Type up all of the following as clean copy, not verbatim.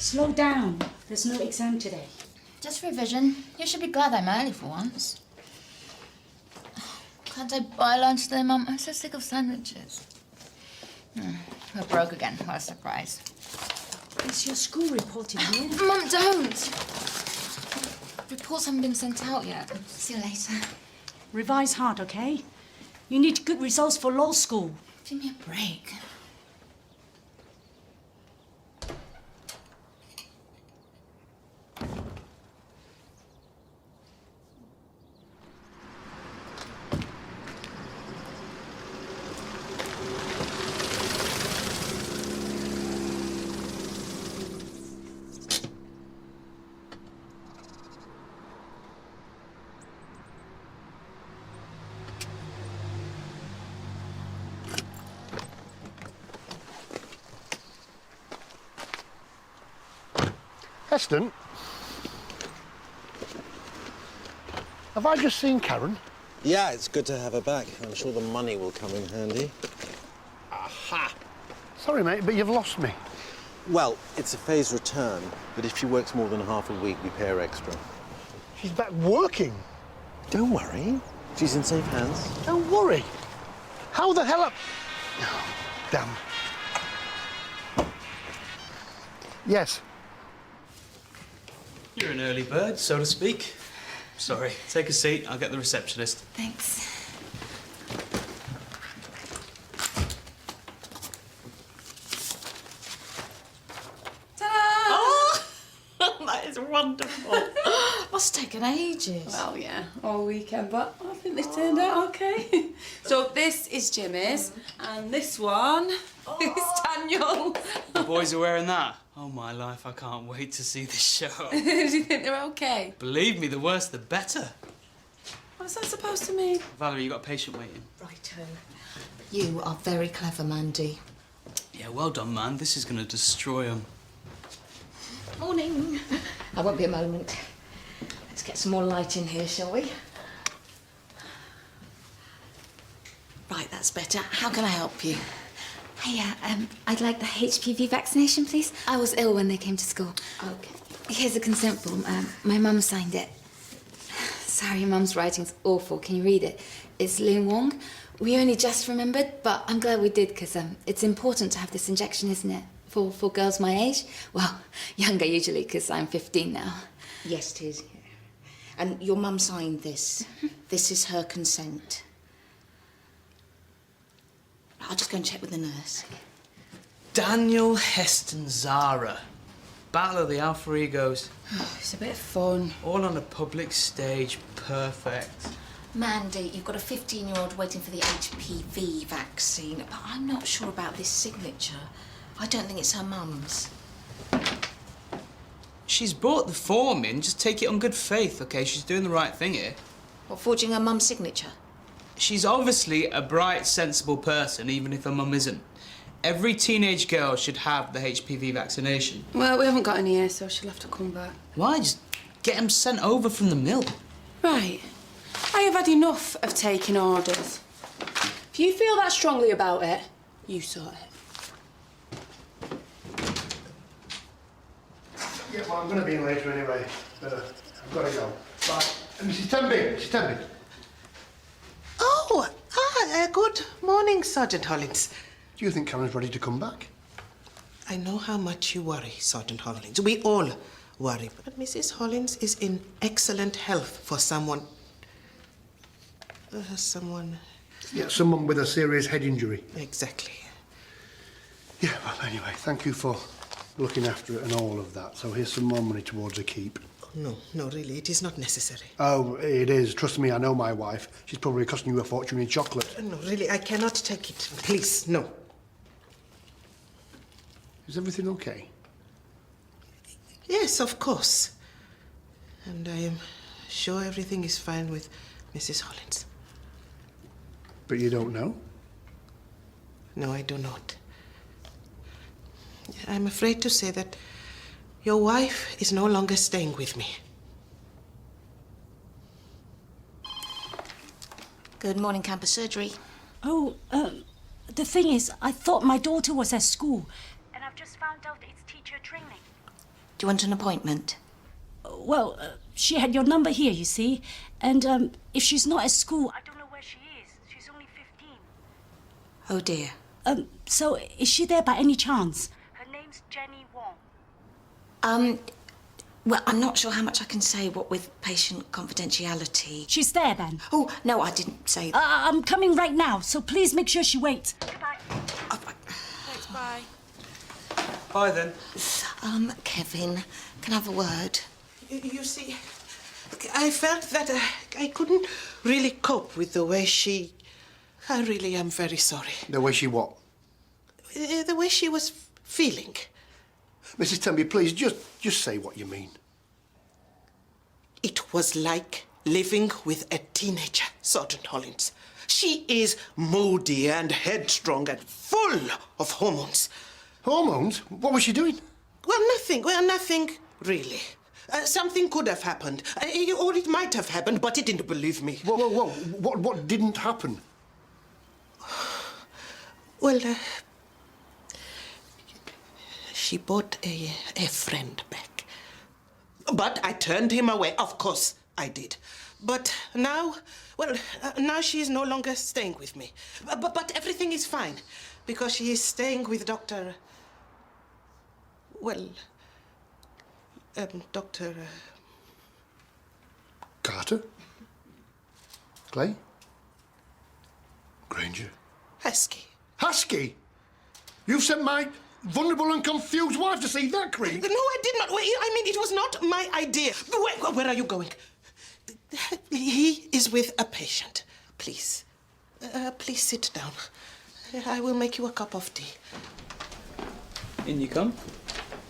Slow down. There's no exam today. Just revision. You should be glad I'm early for once. Can't I buy lunch today, Mum? I'm so sick of sandwiches. We're broke again. What a surprise. Is your school reporting here? Mum, don't! Reports haven't been sent out yet. See you later. Revise hard, okay? You need good results for law school. Give me a break. Heston, have I just seen Karen? Yeah, it's good to have her back. I'm sure the money will come in handy. Aha! Sorry, mate, but you've lost me. Well, it's a phased return, but if she works more than half a week, we pay her extra. She's back working. Don't worry. She's in safe hands. Don't worry. How the hell up? Oh, damn. Yes. You're an early bird, so to speak. Sorry. Take a seat. I'll get the receptionist. Thanks. Ta-da! Oh! That is wonderful. Must have taken ages. Well, yeah, all weekend, but I think this turned out okay. So this is Jimmy's, and this one is Daniel. The boys are wearing that. Oh, my life, I can't wait to see this show. Do you think they're okay? Believe me, the worse the better. What's that supposed to mean? Valerie, you got a patient waiting. Righto. You are very clever, Mandy. Yeah, well done, man. This is going to destroy them. Morning. I won't be a moment. Let's get some more light in here, shall we? Right, that's better. How can I help you? Hiya, I'd like the HPV vaccination, please. I was ill when they came to school. Okay. Here's a consent form. My mum signed it. Sorry, Mum's writing's awful. Can you read it? It's Lin Wong. We only just remembered, but I'm glad we did, because it's important to have this injection, isn't it? For girls my age. Well, younger usually, because I'm 15 now. Yes, it is. And your mum signed this. This is her consent. I'll just go and check with the nurse. Daniel, Heston, Zara. Battle of the alpha egos. It's a bit of fun. All on a public stage. Perfect. Mandy, you've got a 15-year-old waiting for the HPV vaccine, but I'm not sure about this signature. I don't think it's her mum's. She's brought the form in. Just take it on good faith, OK? She's doing the right thing here. What, forging her mum's signature? She's obviously a bright, sensible person, even if her mum isn't. Every teenage girl should have the HPV vaccination. Well, we haven't got any here, so she'll have to come back. Why? Just get them sent over from the mill. Right. I have had enough of taking orders. If you feel that strongly about it, you sort it. Yeah, well, I'm going to be in later anyway. I've got to go. Bye. Mrs. Tenby, Mrs. Tenby. Oh, good morning, Sergeant Hollins. Do you think Karen's ready to come back? I know how much you worry, Sergeant Hollins. We all worry. But Mrs. Hollins is in excellent health for someone... Yeah, someone with a serious head injury. Exactly. Yeah, well, anyway, thank you for looking after it and all of that. So here's some more money towards a keep. No, really, it is not necessary. Oh, it is. Trust me, I know my wife. She's probably costing you a fortune in chocolate. No, really, I cannot take it. Please, no. Is everything okay? Yes, of course. And I am sure everything is fine with Mrs. Hollins. But you don't know? No, I do not. I'm afraid to say that your wife is no longer staying with me. Good morning, campus surgery. Oh, the thing is, I thought my daughter was at school. And I've just found out it's teacher training. you want an appointment? Well, she had your number here, you see. And if she's not at school, I don't know where she is. She's only 15. Oh dear. So is she there by any chance? Her name's Jenny Wong. Well, I'm not sure how much I can say, what with patient confidentiality. She's there then? Oh, no, I didn't say that. I'm coming right now, so please make sure she waits. Goodbye. Oh, Thanks, bye. Bye then. Kevin, can I have a word? You see, I felt that I couldn't really cope with the way she... I really am very sorry. The way she what? The way she was feeling. Mrs. Tenby, please, just say what you mean. It was like living with a teenager, Sergeant Hollins. She is moody and headstrong and full of hormones. Hormones? What was she doing? Well, nothing really. Something could have happened, or it might have happened, but it didn't believe me. Whoa. What didn't happen? Well, she brought a friend back. But I turned him away. Of course I did. But now, well, now she is no longer staying with me. But everything is fine, because she is staying with Dr. Well, Dr. Carter? Clay? Granger? Husky. Husky? You've sent my vulnerable and confused wife to see that creep? No, I did not. Wait, I mean, it was not my idea. Where are you going? He is with a patient. Please. Please sit down. I will make you a cup of tea. In you come.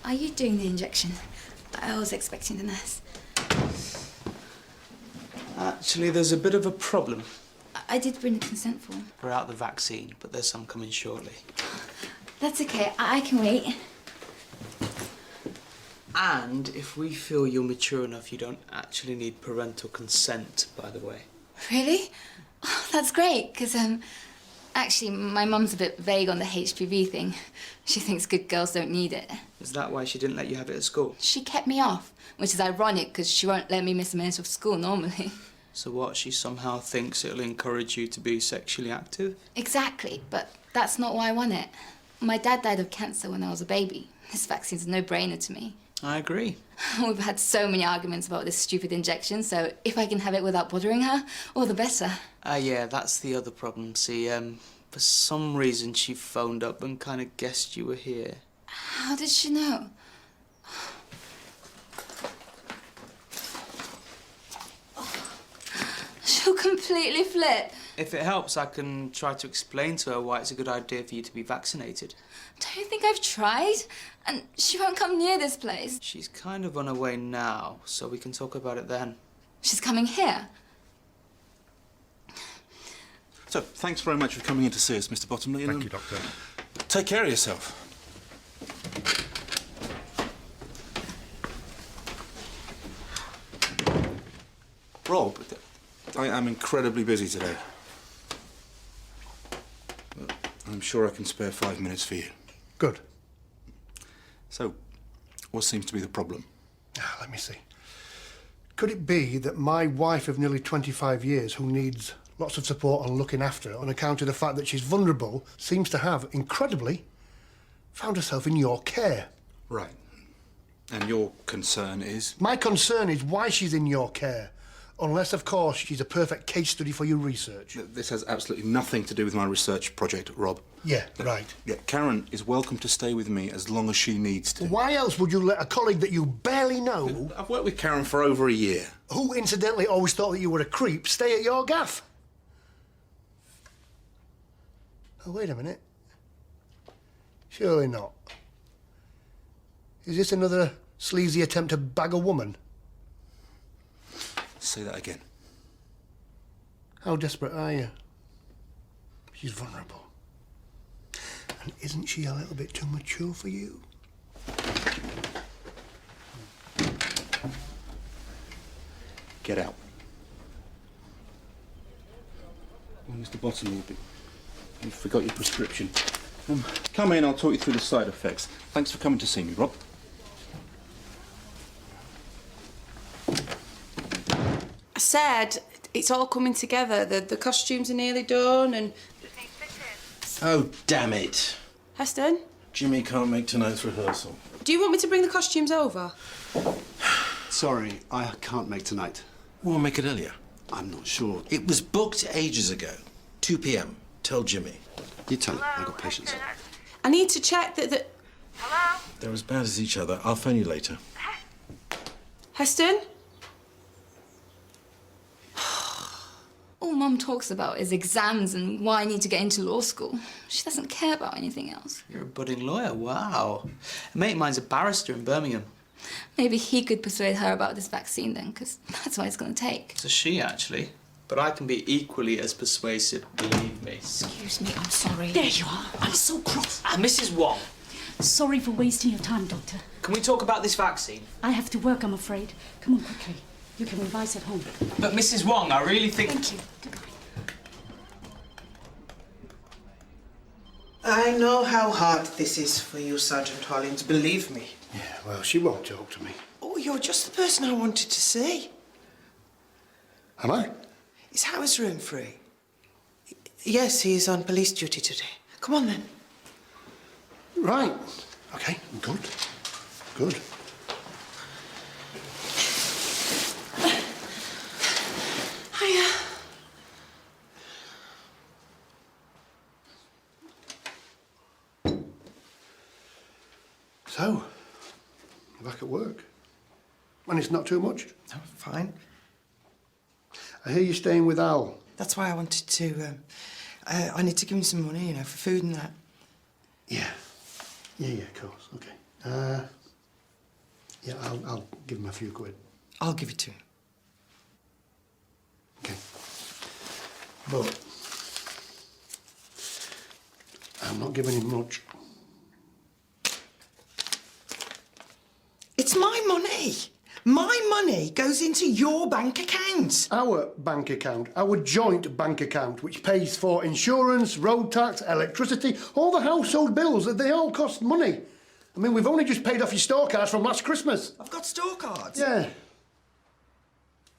Are you doing the injection? I was expecting the nurse. Actually, there's a bit of a problem. I did bring the consent form. We're out the vaccine, but there's some coming shortly. That's okay. I can wait. And if we feel you're mature enough, you don't actually need parental consent, by the way. Really? Oh, that's great, because, actually, my mum's a bit vague on the HPV thing. She thinks good girls don't need it. Is that why she didn't let you have it at school? She kept me off, which is ironic, because she won't let me miss a minute of school normally. So what, she somehow thinks it'll encourage you to be sexually active? Exactly, but that's not why I want it. My dad died of cancer when I was a baby. This vaccine's a no-brainer to me. I agree. We've had so many arguments about this stupid injection, so if I can have it without bothering her, all the better. Yeah, that's the other problem. See, for some reason she phoned up and kind of guessed you were here. How did she know? She'll completely flip. If it helps, I can try to explain to her why it's a good idea for you to be vaccinated. Don't you think I've tried? And she won't come near this place. She's kind of on her way now, so we can talk about it then. She's coming here. So, thanks very much for coming in to see us, Mr. Bottomley. Thank you, Doctor. Take care of yourself. Rob, I am incredibly busy today. But I'm sure I can spare 5 minutes for you. Good. So, what seems to be the problem? Let me see. Could it be that my wife of nearly 25 years, who needs lots of support and looking after her on account of the fact that she's vulnerable, seems to have, incredibly, found herself in your care? Right. And your concern is? My concern is why she's in your care. Unless, of course, she's a perfect case study for your research. This has absolutely nothing to do with my research project, Rob. Yeah, right. Yeah, Karen is welcome to stay with me as long as she needs to. Why else would you let a colleague that you barely know... I've worked with Karen for over a year. Who, incidentally, always thought that you were a creep, stay at your gaff? Oh, wait a minute. Surely not. Is this another sleazy attempt to bag a woman? Say that again. How desperate are you? She's vulnerable. And isn't she a little bit too mature for you? Get out. Well, Mr. Bottomley, you forgot your prescription. Come in, I'll talk you through the side effects. Thanks for coming to see me, Rob. said it's all coming together. The costumes are nearly done and... Oh, damn it. Heston, Jimmy can't make tonight's rehearsal. do you want me to bring the costumes over? Sorry, I can't make tonight. We'll make it earlier. I'm not sure. It was booked ages ago. 2 p.m. Tell Jimmy. You tell him. I've got patience. I need to check that... Hello? They're as bad as each other. I'll phone you later. Heston? All Mum talks about is exams and why I need to get into law school. She doesn't care about anything else. You're a budding lawyer, wow. A mate of mine's a barrister in Birmingham. Maybe he could persuade her about this vaccine then, because that's what it's going to take. It's a she, actually. But I can be equally as persuasive, believe me. Excuse me, I'm sorry. There you are. I'm so cross. Mrs. Wong, Sorry for wasting your time, Doctor. can we talk about this vaccine? I have to work, I'm afraid. Come on, quickly. You can revise at home. But Mrs. Wong, I really think... Thank you. Goodbye. I know how hard this is for you, Sergeant Hollins, believe me. Yeah, well, she won't talk to me. Oh, you're just the person I wanted to see. Am I? Is Howard's room free? Yes, he's on police duty today. Come on, then. Right. OK, good. Good. Hiya. So, you're back at work. And it's not too much. Oh, fine. I hear you're staying with Al. That's why I wanted to... I need to give him some money, you know, for food and that. Yeah. Yeah, of course. OK. Yeah, I'll give him a few quid. I'll give it to him. OK. But I'm not giving him much. It's my money. My money goes into your bank account. Our bank account, our joint bank account, which pays for insurance, road tax, electricity, all the household bills, they all cost money. I mean, we've only just paid off your store cards from last Christmas. I've got store cards. Yeah.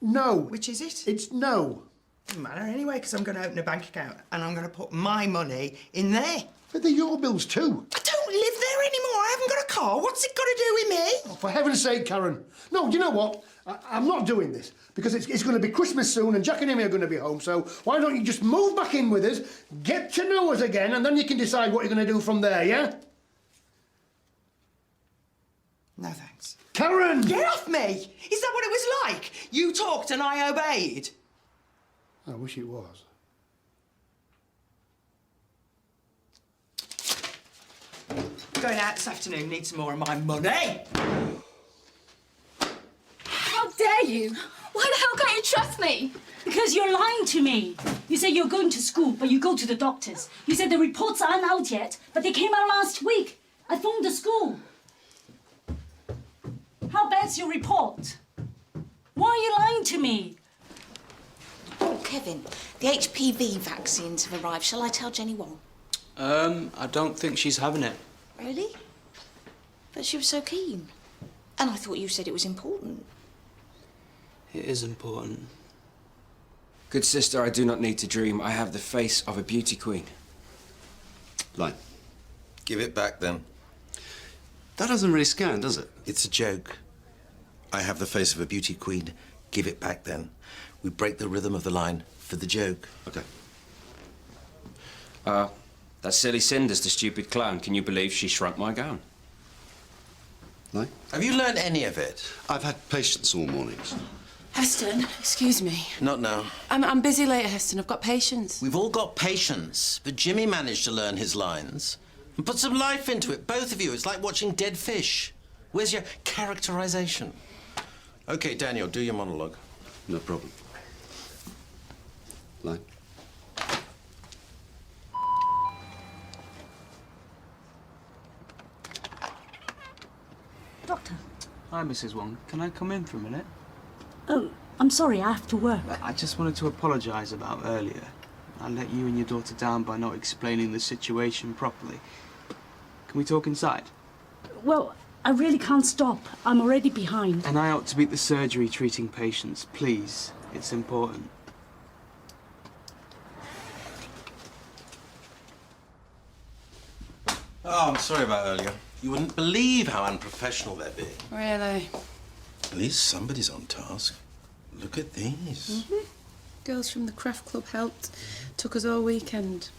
No. Which is it? It's no. Doesn't matter anyway, because I'm going to open a bank account and I'm going to put my money in there. But they're your bills too. I don't live there anymore. I haven't got a car. What's it got to do with me? Oh, for heaven's sake, Karen. No, you know what? I'm not doing this because it's going to be Christmas soon and Jack and Amy are going to be home. So why don't you just move back in with us, get to know us again, and then you can decide what you're going to do from there, yeah? No, thanks. Karen! Get off me! Is that what it was like? You talked and I obeyed? I wish it was. Going out this afternoon, need some more of my money. How dare you? Why the hell can't you trust me? Because you're lying to me. You say you're going to school, but you go to the doctors. You said the reports aren't out yet, but they came out last week. I phoned the school. How bad's your report? Why are you lying to me? Oh, Kevin, the HPV vaccines have arrived. Shall I tell Jenny Wong? I don't think she's having it. Really? But she was so keen. And I thought you said it was important. It is important. Good sister, I do not need to dream. I have the face of a beauty queen. Line. Give it back, then. That doesn't really scan, does it? It's a joke. I have the face of a beauty queen. Give it back, then. We break the rhythm of the line for the joke. OK. That silly Cinder's the stupid clown. Can you believe she shrunk my gown? Line. Have you learned any of it? I've had patience all mornings. Heston, excuse me. Not now. I'm busy later, Heston. I've got patience. We've all got patience, but Jimmy managed to learn his lines and put some life into it, both of you. It's like watching dead fish. Where's your characterization? OK, Daniel, do your monologue. No problem. Line. Doctor. Hi, Mrs. Wong. Can I come in for a minute? Oh, I'm sorry, I have to work. I just wanted to apologise about earlier. I let you and your daughter down by not explaining the situation properly. Can we talk inside? Well, I really can't stop. I'm already behind. And I ought to be at the surgery treating patients. Please, It's important. Oh, I'm sorry about earlier. You wouldn't believe how unprofessional they're being. Really? At least somebody's on task. Look at these. Girls from the craft club helped. Took us all weekend.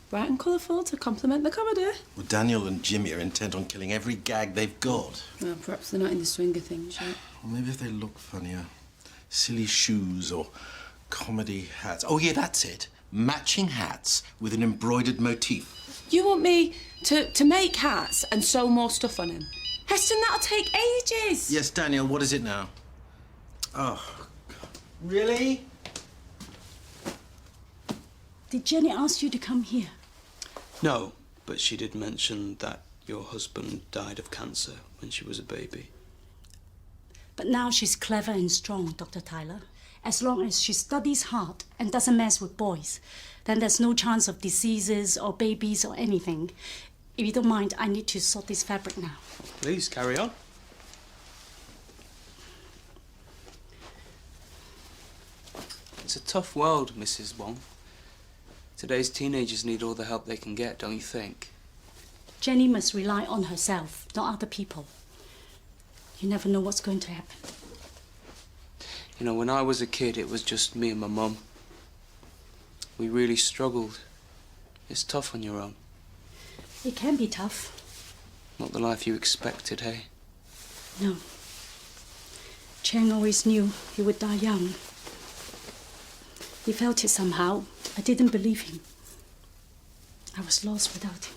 Bright and colourful to complement the comedy. Well, Daniel and Jimmy are intent on killing every gag they've got. Well, perhaps they're not in the swing of things yet. Or maybe if they look funnier. Silly shoes or comedy hats. Oh, yeah, that's it. Matching hats with an embroidered motif. You want me to make hats and sew more stuff on them? Heston, that'll take ages. Yes, Daniel, what is it now? Oh, really? Did Jenny ask you to come here? No, but she did mention that your husband died of cancer when she was a baby. But now she's clever and strong, Dr. Tyler. As long as she studies hard and doesn't mess with boys, then there's no chance of diseases or babies or anything. If you don't mind, I need to sort this fabric now. Please, carry on. It's a tough world, Mrs. Wong. Today's teenagers need all the help they can get, don't you think? Jenny must rely on herself, not other people. You never know what's going to happen. You know, when I was a kid, it was just me and my mum. We really struggled. It's tough on your own. It can be tough. Not the life you expected, hey? No. Chang always knew he would die young. He felt it somehow. I didn't believe him. I was lost without him.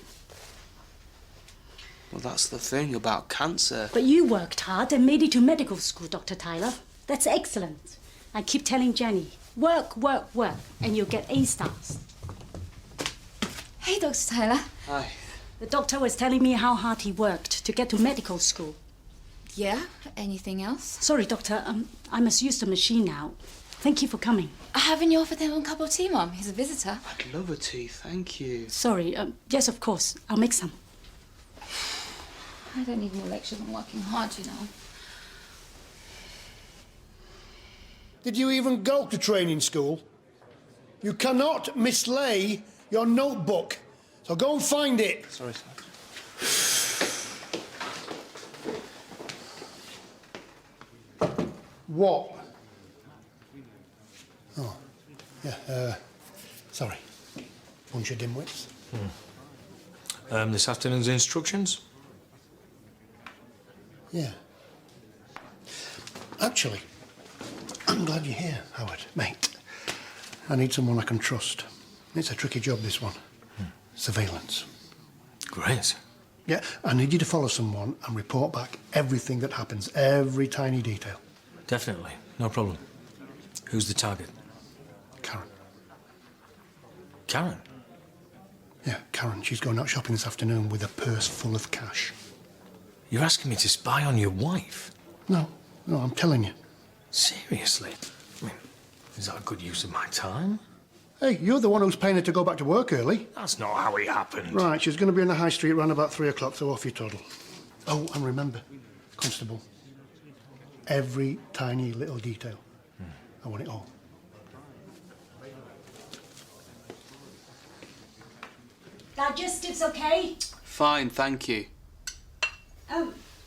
Well, that's the thing about cancer. But you worked hard and made it to medical school, Dr. Tyler. That's excellent. I keep telling Jenny, work, work, work, and you'll get A stars. Hey, Dr. Tyler. Hi. The doctor was telling me how hard he worked to get to medical school. Yeah? Anything else? Sorry, doctor. I must use the machine now. Thank you for coming. Haven't you offered him a cup of tea, Mum? He's a visitor. I'd love a tea, thank you. Sorry. Yes, of course. I'll make some. I don't need more lectures on working hard, you know. Did you even go to training school? You cannot mislay your notebook. So go and find it. Sorry, sir. What? Oh, yeah, sorry. Bunch of dimwits. This afternoon's instructions? Yeah. Actually, I'm glad you're here, Howard, mate. I need someone I can trust. It's a tricky job, this one. Surveillance. Great. Yeah, I need you to follow someone and report back everything that happens, every tiny detail. Definitely. No problem. Who's the target? Karen. Karen? Yeah, Karen. She's going out shopping this afternoon with a purse full of cash. You're asking me to spy on your wife? No, I'm telling you. Seriously? I mean, is that a good use of my time? Hey, you're the one who's paying her to go back to work early. That's not how it happened. Right, she's going to be in the high street around about 3 o'clock, so off you toddle. Oh, and remember, Constable, every tiny little detail. I want it all. Digestive's okay? Fine, thank you.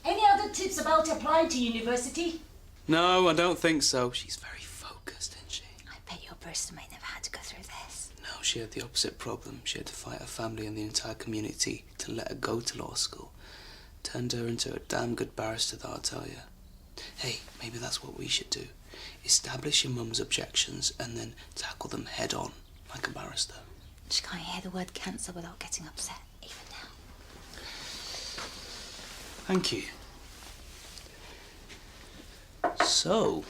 Any other tips about applying to university? No, I don't think so. She's very focused, isn't she? I bet your birthmate never had to go through this. No, she had the opposite problem. She had to fight her family and the entire community to let her go to law school. Turned her into a damn good barrister, though, I'll tell you. Hey, maybe that's what we should do. Establish your mum's objections and then tackle them head on, like a barrister. She can't hear the word cancer without getting upset, even now. Thank you. So,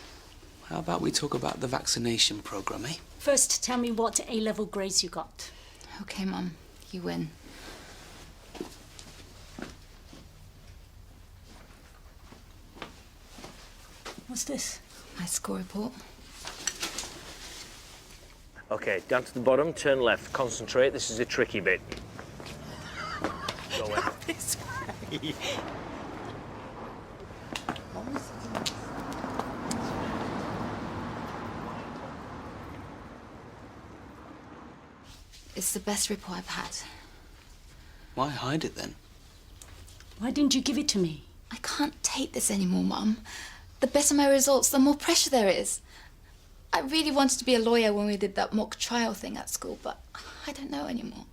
how about we talk about the vaccination programme, eh? First, tell me what A-level grades you got. Okay, Mum, you win. What's this? My score report. OK, down to the bottom, turn left, concentrate. This is a tricky bit. Go in. This way. It's the best report I've had. Why hide it then? Why didn't you give it to me? I can't take this anymore, Mum. The better my results, the more pressure there is. I really wanted to be a lawyer when we did that mock trial thing at school, but I don't know anymore.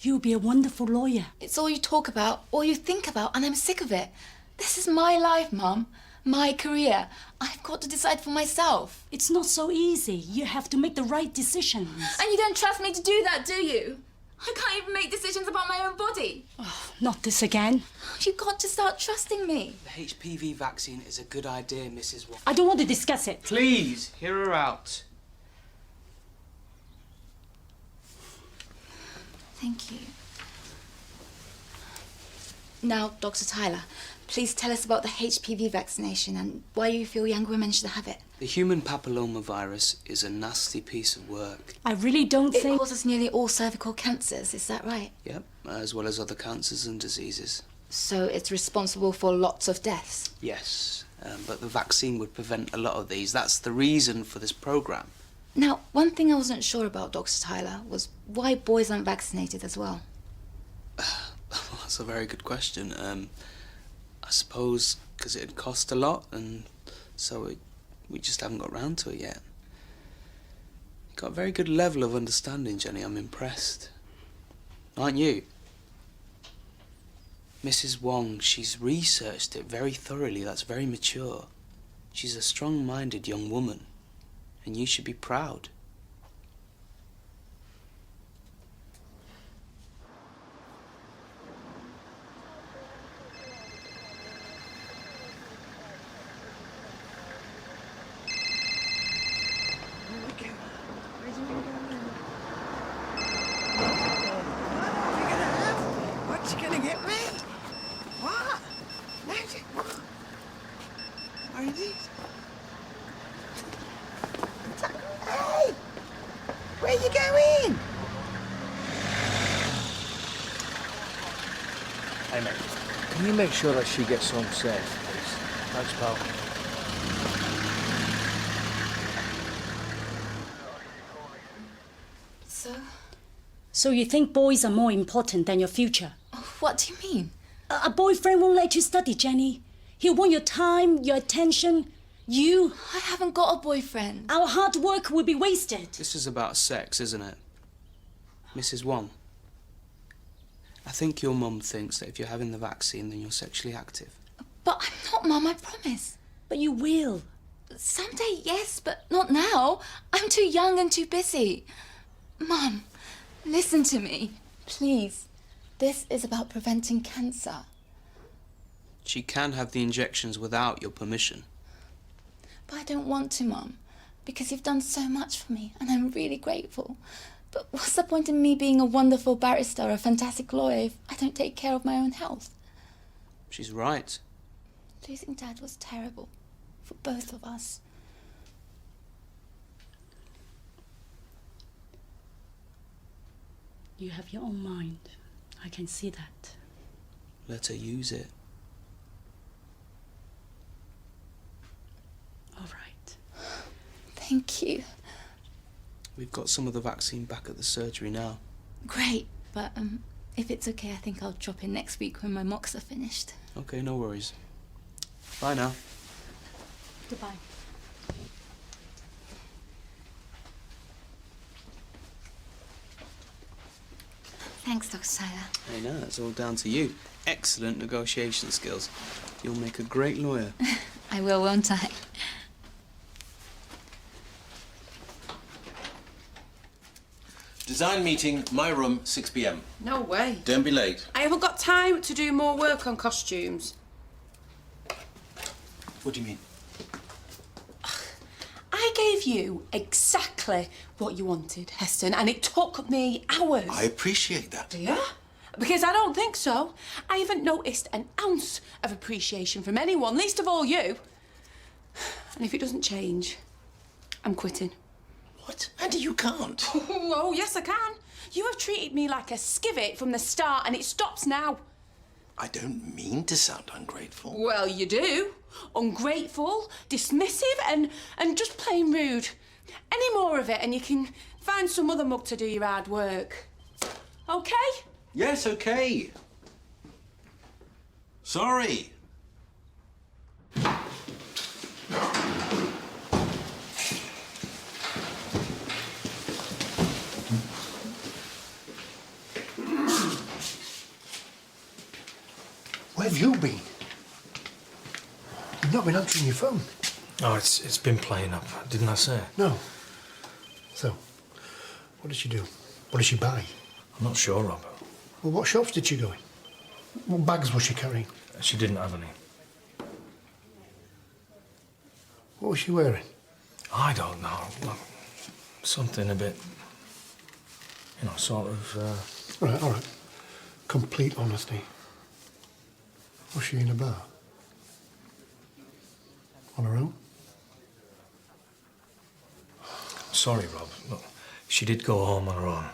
You'll be a wonderful lawyer. It's all you talk about, all you think about, and I'm sick of it. This is my life, Mum. My career. I've got to decide for myself. It's not so easy. You have to make the right decisions. And you don't trust me to do that, do you? I can't even make decisions about my own body. Oh, not this again. You've got to start trusting me. The HPV vaccine is a good idea, Mrs. Wong. I don't want to discuss it. Please, hear her out. Thank you. Now, Dr. Tyler, please tell us about the HPV vaccination and why you feel young women should have it. The human papillomavirus is a nasty piece of work. I really don't It think... causes nearly all cervical cancers, is that right? Yep, as well as other cancers and diseases. So it's responsible for lots of deaths? Yes, but the vaccine would prevent a lot of these. That's the reason for this programme. Now, one thing I wasn't sure about, Dr. Tyler, was why boys aren't vaccinated as well. That's a very good question. I suppose because it'd cost a lot, and so we just haven't got round to it yet. Got a very good level of understanding, Jenny. I'm impressed. Aren't you? Mrs. Wong, she's researched it very thoroughly. That's very mature. She's a strong-minded young woman, and you should be proud. What you gonna get me? What? Magic? What is it? Hey! Where you going? Hey, mate, can you make sure that she gets home safe, please? Thanks, pal. So you think boys are more important than your future? What do you mean? A boyfriend won't let you study, Jenny. He'll want your time, your attention. You... I haven't got a boyfriend. Our hard work will be wasted. This is about sex, isn't it? Mrs. Wong, I think your mum thinks that if you're having the vaccine, then you're sexually active. But I'm not, Mum, I promise. But you will. Someday, yes, but not now. I'm too young and too busy. Mum, listen to me, please. This is about preventing cancer. She can have the injections without your permission. But I don't want to, Mum, because you've done so much for me, and I'm really grateful. But what's the point in me being a wonderful barrister or a fantastic lawyer if I don't take care of my own health? She's right. Losing Dad was terrible for both of us. You have your own mind. I can see that. Let her use it. All right. Thank you. We've got some of the vaccine back at the surgery now. Great, but if it's okay, I think I'll drop in next week when my mocks are finished. Okay, no worries. Bye now. Goodbye. Thanks, Dr. Tyler. Hey, no, it's all down to you. Excellent negotiation skills. You'll make a great lawyer. I will, won't I? Design meeting, my room, 6 p.m. No way. Don't be late. I haven't got time to do more work on costumes. What do you mean? I gave you exactly what you wanted, Heston, and it took me hours. I appreciate that. Do you? Because I don't think so. I haven't noticed an ounce of appreciation from anyone, least of all you. And if it doesn't change, I'm quitting. What? Andy, you can't. Oh, yes, I can. You have treated me like a skivet from the start, and it stops now. I don't mean to sound ungrateful. Well, you do. Ungrateful, dismissive, and just plain rude. Any more of it, and you can find some other mug to do your hard work. OK? Yes, okay. Sorry. Where have you been? You've not been answering your phone. Oh, it's been playing up, didn't I say? No. So, what did she do? What did she buy? I'm not sure, Rob. Well, what shops did she go in? What bags was she carrying? She didn't have any. What was she wearing? I don't know. Look, something a bit, sort of... All right. Complete honesty. Was she in a bar? On her own? Sorry, Rob. Look, she did go home on her own,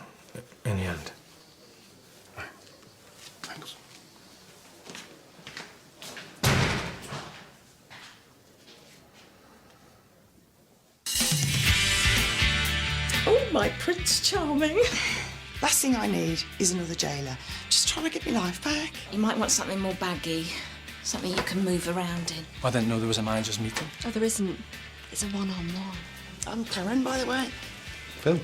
in the end. Thanks. Oh, my Prince Charming. Last thing I need is another jailer. Just trying to get my life back. You might want something more baggy, something you can move around in. I didn't know there was a managers meeting. Oh, there isn't. It's a one-on-one. I'm Karen, by the way. Phil?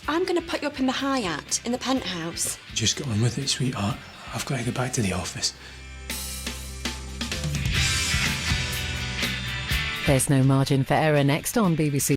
I'm going to put you up in the Hyatt, in the penthouse. Just get on with it, sweetheart. I've got to get back to the office. There's no margin for error next on BBC.